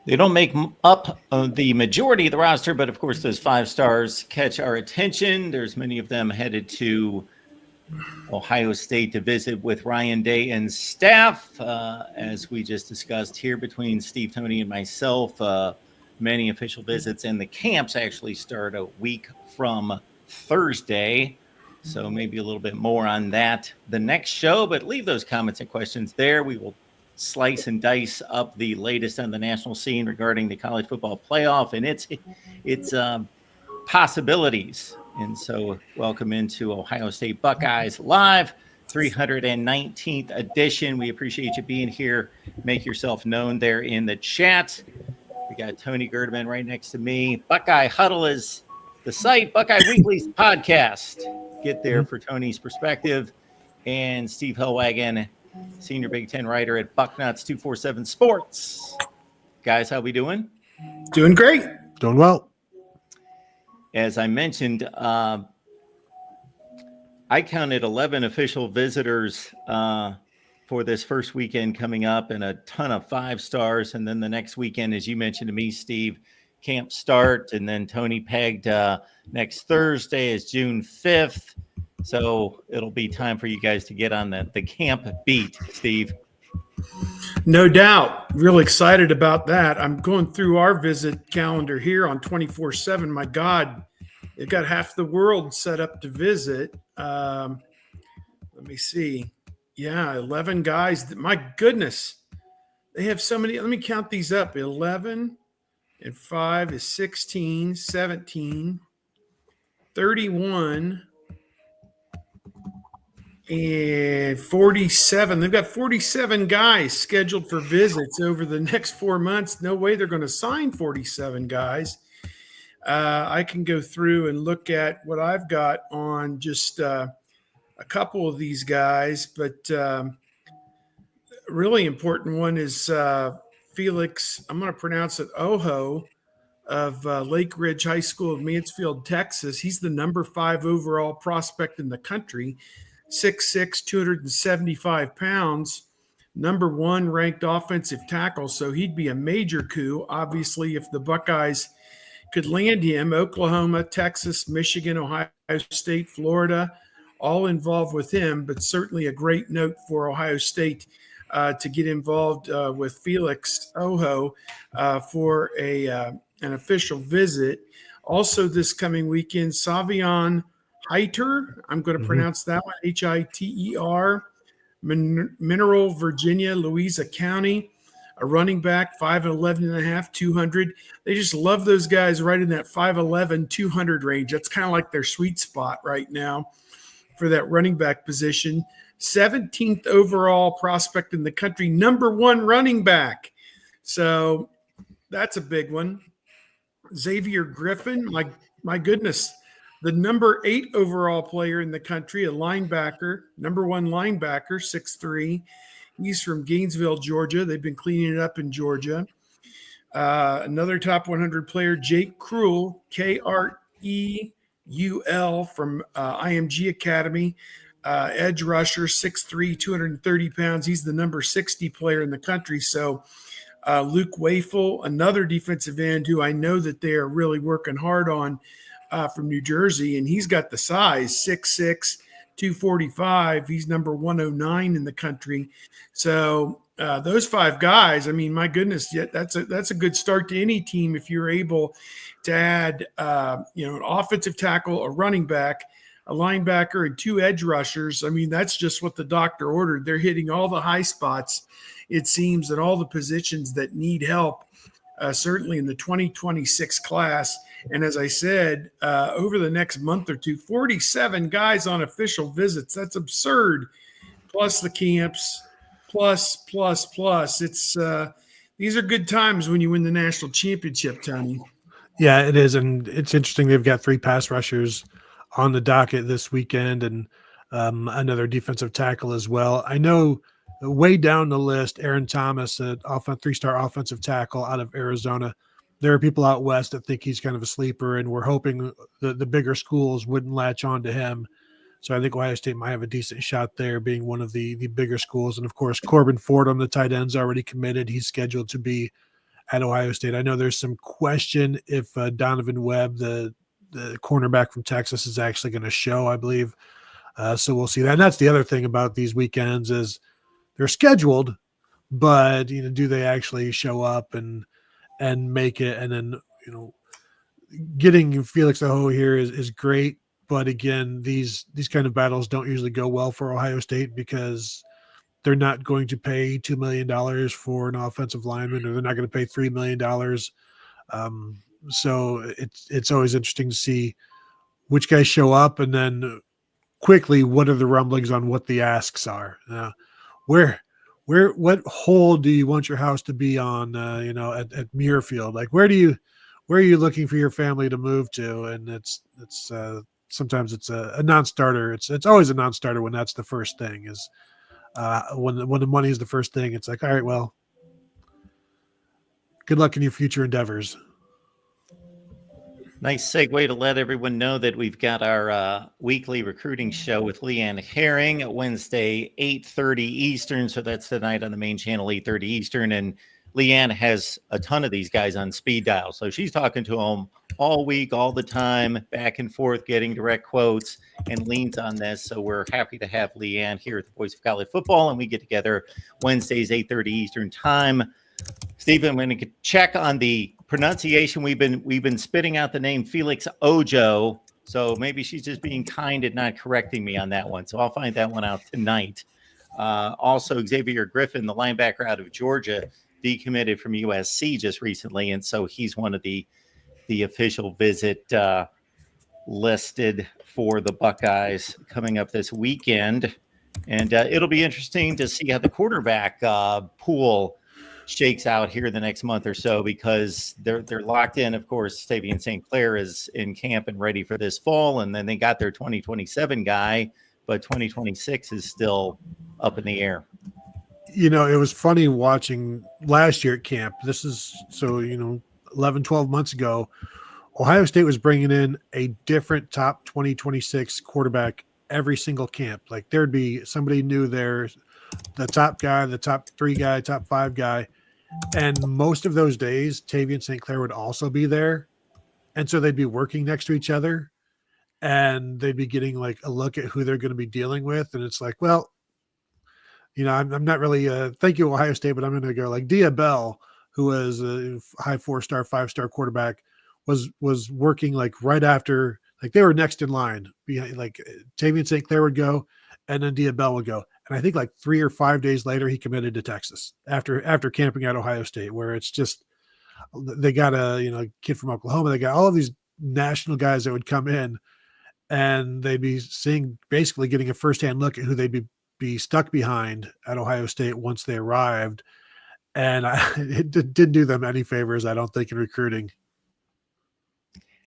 They don't make up the majority of the roster, but of course, those 5 stars catch our attention. There's many of them headed to Ohio State to visit with Ryan Day and staff. As we just discussed here between Steve, Tony, and myself, many official visits, and the camps actually start a week from Thursday. So maybe a little bit more on that the next show, but leave those comments and questions there. We will slice and dice up the latest on the national scene regarding the college football playoff and its possibilities. And so, welcome into Ohio State Buckeyes Live, 319th edition. We appreciate you being here. Make yourself known there in the chat. We got Tony Gerdeman right next to me. Buckeye Huddle is the site, Buckeye Weekly's podcast. Get there for Tony's perspective. And Steve Hellwagon, senior Big Ten writer at Bucknuts 247 Sports. Guys, how we doing? Doing great. Doing well. As I mentioned, I counted 11 official visitors for this first weekend coming up and a ton of 5 stars. And then the next weekend, as you mentioned to me, Steve, camp start. And then Tony pegged next Thursday is June 5th. So it'll be time for you guys to get on the camp beat, Steve. No doubt. Real excited about that. I'm going through our visit calendar here on 24/7. My God, they've got half the world set up to visit. Let me see. Yeah, 11 guys. My goodness. They have so many. Let me count these up. 11 and 5 is 16, 17, 31, and 47. They've got 47 guys scheduled for visits over the next 4 months. No way they're going to sign 47 guys. I can go through and look at what I've got on just a couple of these guys, but really important one is Felix, I'm going to pronounce it Oho, of Lake Ridge High School of Mansfield, Texas. He's the number 5 overall prospect in the country. 6'6", 275 pounds, number 1 ranked offensive tackle. So he'd be a major coup, obviously, if the Buckeyes could land him. Oklahoma, Texas, Michigan, Ohio State, Florida, all involved with him, but certainly a great note for Ohio State to get involved with Felix Oho for an official visit. Also this coming weekend, Savion Hiter, I'm going to pronounce that one, Hiter, Mineral, Virginia, Louisa County, a running back, 5'11 and a half, 200. They just love those guys right in that 5'11, 200 range. That's kind of like their sweet spot right now for that running back position. 17th overall prospect in the country, number 1 running back. So that's a big one. Xavier Griffin, my goodness, the number 8 overall player in the country, a linebacker, number 1 linebacker, 6'3". He's from Gainesville, Georgia. They've been cleaning it up in Georgia. Another top 100 player, Jake Kruel, Kreul, from IMG Academy, edge rusher, 6'3", 230 pounds. He's the number 60 player in the country. So Luke Wafel, another defensive end who I know that they are really working hard on from New Jersey, and he's got the size, 6'6", 245. He's number 109 in the country. So those 5 guys, I mean, my goodness, that's a good start to any team if you're able to add an offensive tackle, a running back, a linebacker, and 2 edge rushers. I mean, that's just what the doctor ordered. They're hitting all the high spots, it seems, and all the positions that need help, certainly in the 2026 class. And as I said, over the next month or two, 47 guys on official visits. That's absurd. Plus the camps, plus. It's these are good times when you win the national championship, Tony. Yeah, it is. And it's interesting. They've got 3 pass rushers on the docket this weekend and another defensive tackle as well. I know way down the list, Aaron Thomas, a 3-star offensive tackle out of Arizona. There are people out west that think he's kind of a sleeper, and we're hoping the bigger schools wouldn't latch on to him. So I think Ohio State might have a decent shot there, being one of the bigger schools. And, of course, Corbin Fordham, the tight end's already committed. He's scheduled to be at Ohio State. I know there's some question if Donovan Webb, the cornerback from Texas, is actually going to show, I believe. So we'll see that. And that's the other thing about these weekends is they're scheduled, but do they actually show up and make it? And then getting Felix Aho here is great, but again, these kind of battles don't usually go well for Ohio State because they're not going to pay $2 million for an offensive lineman, or they're not going to pay $3 million. So it's always interesting to see which guys show up, and then quickly, what are the rumblings on what the asks are? What hole do you want your house to be on? At Muirfield, like where are you looking for your family to move to? And it's sometimes it's a non-starter. It's always a non-starter when that's the first thing. Is when the money is the first thing. It's like, all right, well, good luck in your future endeavors. Nice segue to let everyone know that we've got our weekly recruiting show with Leanne Herring Wednesday, 8:30 Eastern. So that's tonight on the main channel, 8:30 Eastern. And Leanne has a ton of these guys on speed dial. So she's talking to them all week, all the time, back and forth, getting direct quotes and leans on this. So we're happy to have Leanne here at the Voice of College Football. And we get together Wednesdays, 8:30 Eastern time. Stephen, I'm going to check on the pronunciation. We've been spitting out the name Felix Ojo, so maybe she's just being kind and not correcting me on that one. So I'll find that one out tonight. Also, Xavier Griffin, the linebacker out of Georgia, decommitted from USC just recently, and so he's one of the official visit listed for the Buckeyes coming up this weekend. And it'll be interesting to see how the quarterback pool shakes out here the next month or so, because they're locked in. Of course, Savion St. Clair is in camp and ready for this fall, and then they got their 2027 guy, but 2026 is still up in the air. It was funny watching last year at camp. This is 11, 12 months ago. Ohio State was bringing in a different top 2026 quarterback every single camp. Like there'd be somebody new there, the top guy, the top 3 guy, top 5 guy. And most of those days, Tavian St. Clair would also be there. And so they'd be working next to each other, and they'd be getting like a look at who they're going to be dealing with. And it's like, well, I'm not really thank you, Ohio State, but I'm going to go like Dia Bell, who was a high 4-star, 5-star quarterback, was working like right after, like they were next in line behind, like Tavian St. Clair would go, and then Dia Bell would go. And I think like 3 or 5 days later, he committed to Texas after camping at Ohio State, where it's just, they got a kid from Oklahoma. They got all of these national guys that would come in, and they'd be basically getting a firsthand look at who they'd be stuck behind at Ohio State once they arrived. And it didn't do them any favors, I don't think, in recruiting.